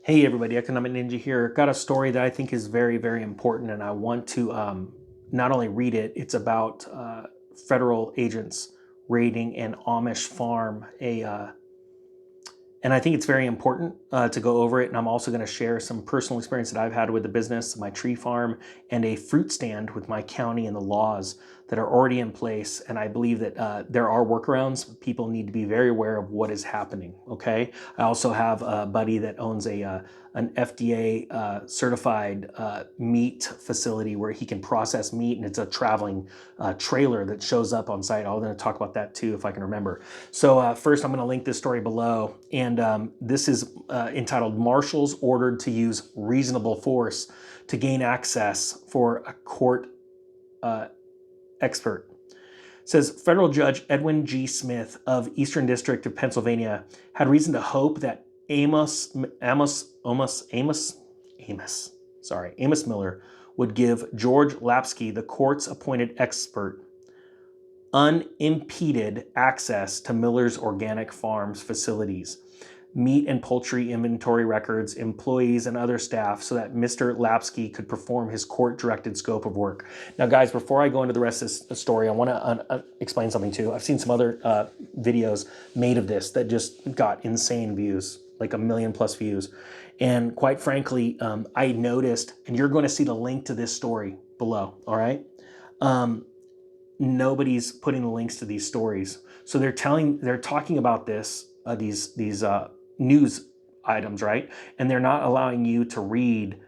Hey everybody, Economic Ninja here. Got a story that I think is very, very important, and I want to not only read it, it's about federal agents raiding an Amish farm, and I think it's very important to go over it. And I'm also going to share some personal experience that I've had with the business, my tree farm, and a fruit stand with my county and the laws that are already in place. And I believe that there are workarounds. People need to be very aware of what is happening. Okay. I also have a buddy that owns an FDA certified meat facility where he can process meat, and it's a traveling trailer that shows up on site. I'm going to talk about that too if I can remember. So first, I'm going to link this story below, and this is entitled "Marshals Ordered to Use Reasonable Force to Gain Access for a Court Expert." It says Federal Judge Edwin G. Smith of Eastern District of Pennsylvania had reason to hope that Amos Miller would give George Lapsky, the court's appointed expert, unimpeded access to Miller's organic farms facilities, meat and poultry inventory records, employees, and other staff so that Mr. Lapsky could perform his court-directed scope of work. Now, guys, before I go into the rest of the story, I want to explain something too. I've seen some other videos made of this that just got insane views, like 1 million+ views. And quite frankly, I noticed, and you're going to see the link to this story below, all right? Nobody's putting the links to these stories. So they're talking about this, these news items, right? And they're not allowing you to read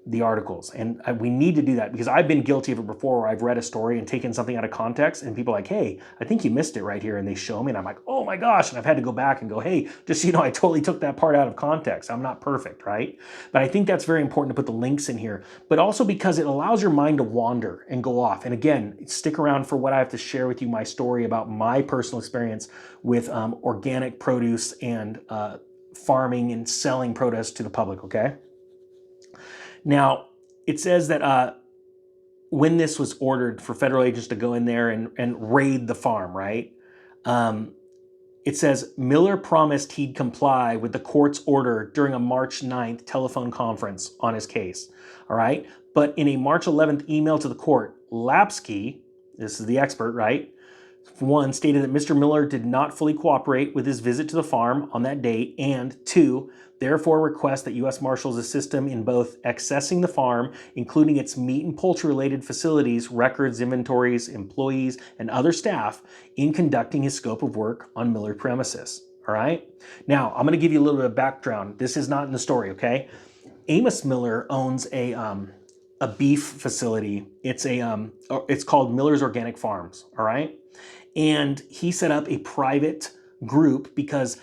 the articles. And we need to do that, because I've been guilty of it before, where I've read a story and taken something out of context, and people are like, hey, I think you missed it right here. And they show me, and I'm like, oh my gosh. And I've had to go back and go, hey, just so you know, I totally took that part out of context. I'm not perfect, right? But I think that's very important to put the links in here, but also because it allows your mind to wander and go off. And again, stick around for what I have to share with you, my story about my personal experience with organic produce and farming and selling produce to the public, okay? Now, it says that when this was ordered for federal agents to go in there and raid the farm, right? It says Miller promised he'd comply with the court's order during a March 9th telephone conference on his case, all right? But in a March 11th email to the court, Lapsky, this is the expert, right? One, stated that Mr. Miller did not fully cooperate with his visit to the farm on that date, and two, therefore request that U.S. Marshals assist him in both accessing the farm, including its meat and poultry-related facilities, records, inventories, employees, and other staff, in conducting his scope of work on Miller premises. All right? Now, I'm going to give you a little bit of background. This is not in the story, okay? Amos Miller owns a beef facility. It's called Miller's Organic Farms, all right? And he set up a private group because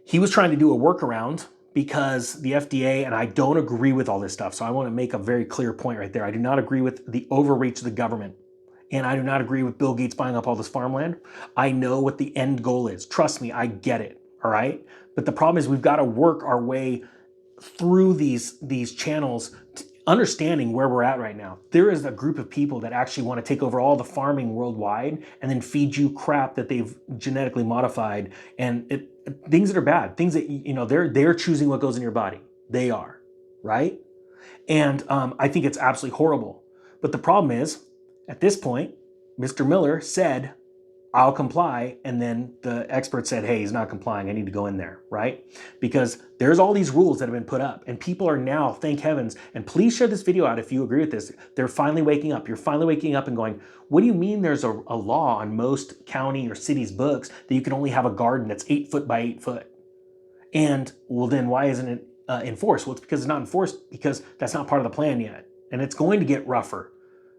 he was trying to do a workaround, because the FDA, and I don't agree with all this stuff, so I want to make a very clear point right there. I do not agree with the overreach of the government, and I do not agree with Bill Gates buying up all this farmland. I know what the end goal is. Trust me, I get it, all right? But the problem is we've got to work our way through these channels, understanding where we're at right now. There is a group of people that actually want to take over all the farming worldwide and then feed you crap that they've genetically modified, and things that are bad, things that, you know, they're choosing what goes in your body. They are, right? And I think it's absolutely horrible. But the problem is, at this point, Mr. Miller said, I'll comply, and then the expert said, hey, he's not complying, I need to go in there, right? Because there's all these rules that have been put up, and people are now, thank heavens, and please share this video out if you agree with this, they're finally waking up. You're finally waking up and going, what do you mean there's a law on most county or cities' books that you can only have a garden that's 8 foot by 8 foot? And, well, then why isn't it enforced? Well, it's because it's not enforced because that's not part of the plan yet, and it's going to get rougher.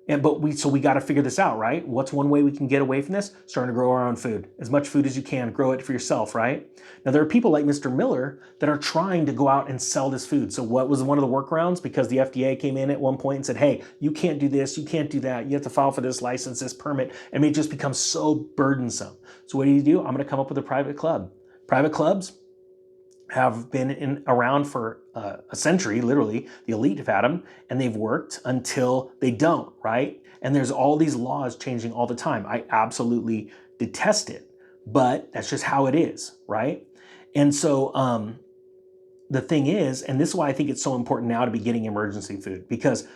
But we got to figure this out, right? What's one way we can get away from this? Starting to grow our own food. As much food as you can, grow it for yourself, right? Now, there are people like Mr. Miller that are trying to go out and sell this food. So what was one of the workarounds? Because the FDA came in at one point and said, hey, you can't do this, you can't do that, you have to file for this license, this permit, and it just becomes so burdensome. So what do? I'm going to come up with a private club. Private clubs have been around for a century, literally. The elite have had them, and they've worked until they don't, right? And there's all these laws changing all the time. I absolutely detest it, but that's just how it is, right? And so the thing is, and this is why I think it's so important now to be getting emergency food, because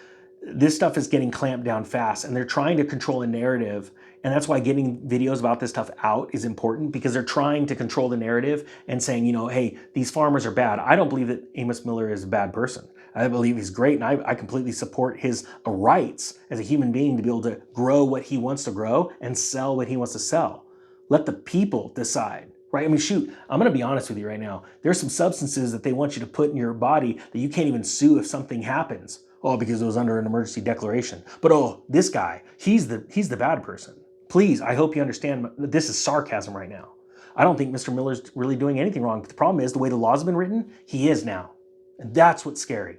this stuff is getting clamped down fast and they're trying to control the narrative. And that's why getting videos about this stuff out is important, because they're trying to control the narrative and saying, you know, hey, these farmers are bad. I don't believe that Amos Miller is a bad person. I believe he's great, and I completely support his rights as a human being to be able to grow what he wants to grow and sell what he wants to sell. Let the people decide, right? I mean, shoot, I'm gonna be honest with you right now. There's some substances that they want you to put in your body that you can't even sue if something happens. Oh, because it was under an emergency declaration. But oh, this guy, he's the bad person. Please, I hope you understand this is sarcasm right now. I don't think Mr. Miller's really doing anything wrong. But the problem is the way the laws have been written, he is now. And that's what's scary.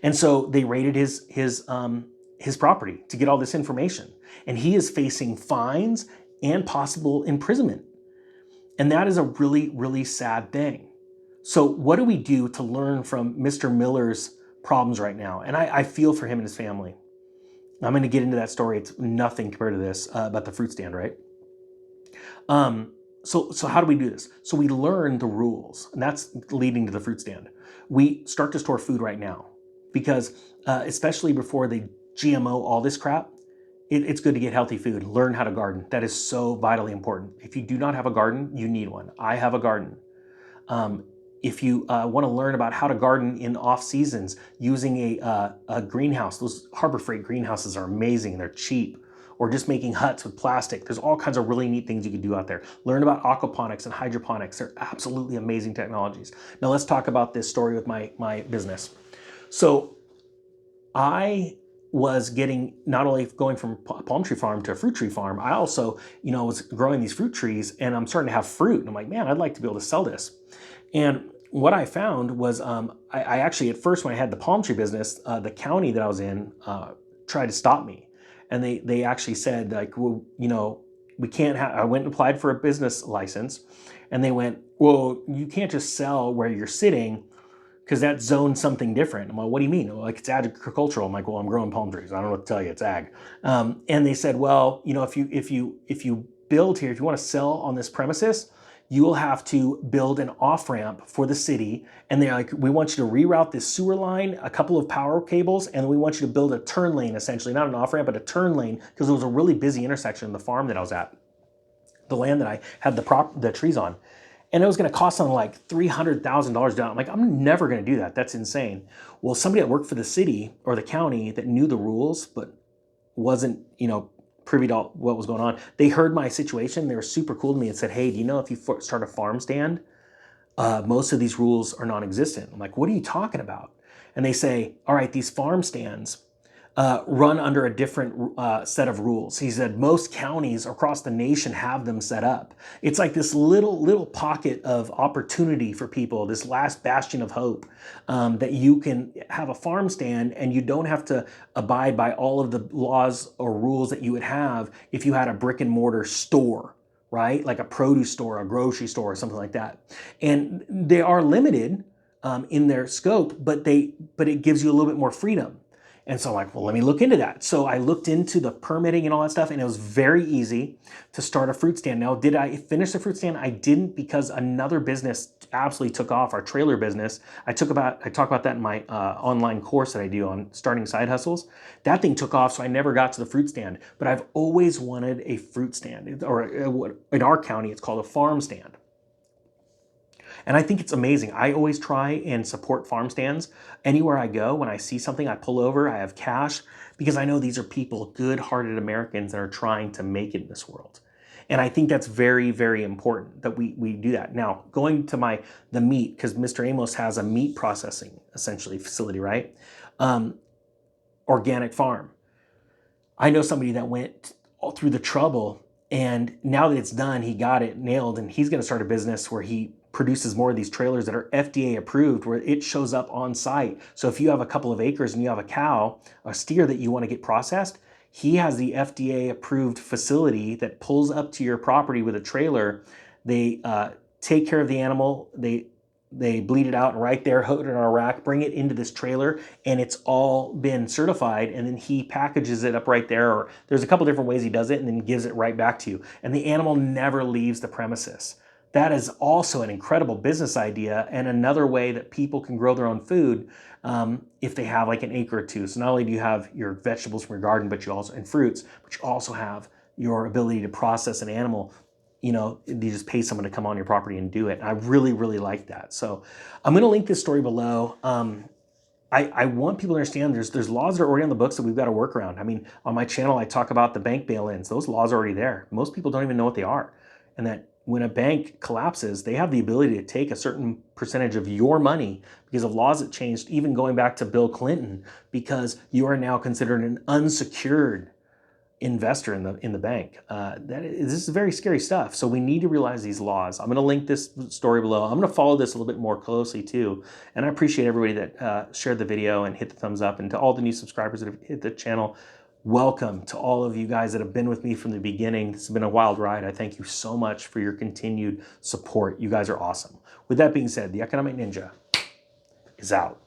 And so they raided his property to get all this information. And he is facing fines and possible imprisonment. And that is a really, really sad thing. So what do we do to learn from Mr. Miller's problems right now? And I feel for him and his family. I'm going to get into that story. It's nothing compared to this about the fruit stand, right? So how do we do this? So we learn the rules, and that's leading to the fruit stand. We start to store food right now, because especially before they GMO all this crap, it's good to get healthy food. Learn how to garden. That is so vitally important. If you do not have a garden, you need one. I have a garden. If you want to learn about how to garden in off seasons using a greenhouse, those Harbor Freight greenhouses are amazing. They're cheap. Or just making huts with plastic. There's all kinds of really neat things you can do out there. Learn about aquaponics and hydroponics. They're absolutely amazing technologies. Now let's talk about this story with my business. So I was getting, not only going from a palm tree farm to a fruit tree farm, I also, was growing these fruit trees, and I'm starting to have fruit. And I'm like, man, I'd like to be able to sell this. And what I found was, I actually, at first when I had the palm tree business, the county that I was in tried to stop me. And they actually said, like, well, we can't have, I went and applied for a business license, and they went, well, you can't just sell where you're sitting, because that zone's something different. I'm like, what do you mean? Like, it's agricultural. I'm like, well, I'm growing palm trees. I don't know what to tell you. It's ag. And they said, well, if you build here, if you want to sell on this premises, you will have to build an off-ramp for the city. And they're like, we want you to reroute this sewer line, a couple of power cables, and we want you to build a turn lane, essentially, not an off-ramp, but a turn lane, because it was a really busy intersection in the farm that I was at, the land that I had the trees on. And it was going to cost something like $300,000 down. I'm like, I'm never going to do that. That's insane. Well, somebody that worked for the city or the county that knew the rules, but wasn't, privy to what was going on, they heard my situation. They were super cool to me and said, hey, do you know if you start a farm stand, most of these rules are non-existent? I'm like, what are you talking about? And they say, all right, these farm stands run under a different set of rules. He said most counties across the nation have them set up. It's like this little pocket of opportunity for people, this last bastion of hope, that you can have a farm stand and you don't have to abide by all of the laws or rules that you would have if you had a brick and mortar store, right? Like a produce store, a grocery store, or something like that. And they are limited in their scope, but it gives you a little bit more freedom. And so I'm like, well, let me look into that. So I looked into the permitting and all that stuff, and it was very easy to start a fruit stand. Now, did I finish the fruit stand? I didn't, because another business absolutely took off, our trailer business. I talk about that in my online course that I do on starting side hustles. That thing took off, so I never got to the fruit stand. But I've always wanted a fruit stand, or in our county, it's called a farm stand. And I think it's amazing. I always try and support farm stands. Anywhere I go, when I see something, I pull over, I have cash, because I know these are people, good-hearted Americans that are trying to make it in this world. And I think that's very, very important that we do that. Now, going to the meat, because Mr. Amos has a meat processing, essentially, facility, right? Organic farm. I know somebody that went all through the trouble, and now that it's done, he got it nailed, and he's going to start a business where he produces more of these trailers that are FDA approved, where it shows up on site. So if you have a couple of acres and you have a cow, a steer that you want to get processed, he has the FDA approved facility that pulls up to your property with a trailer. They take care of the animal, they bleed it out, and right there, hook it in a rack, bring it into this trailer, and it's all been certified, and then he packages it up right there, or there's a couple different ways he does it, and then gives it right back to you. And the animal never leaves the premises. that is also an incredible business idea and another way that people can grow their own food if they have like an acre or two. So not only do you have your vegetables from your garden, but you also, and fruits, but you also have your ability to process an animal. You know, you just pay someone to come on your property and do it. And I really, really like that. So I'm going to link this story below. I want people to understand there's laws that are already on the books that we've got to work around. I mean, on my channel, I talk about the bank bail-ins. Those laws are already there. Most people don't even know what they are. And that when a bank collapses, they have the ability to take a certain percentage of your money because of laws that changed, even going back to Bill Clinton, because you are now considered an unsecured investor in the bank. This is very scary stuff. So we need to realize these laws. I'm going to link this story below. I'm going to follow this a little bit more closely too. And I appreciate everybody that shared the video and hit the thumbs up. And to all the new subscribers that have hit the channel, welcome to all of you guys that have been with me from the beginning. This has been a wild ride. I thank you so much for your continued support. You guys are awesome. With that being said, the Economic Ninja is out.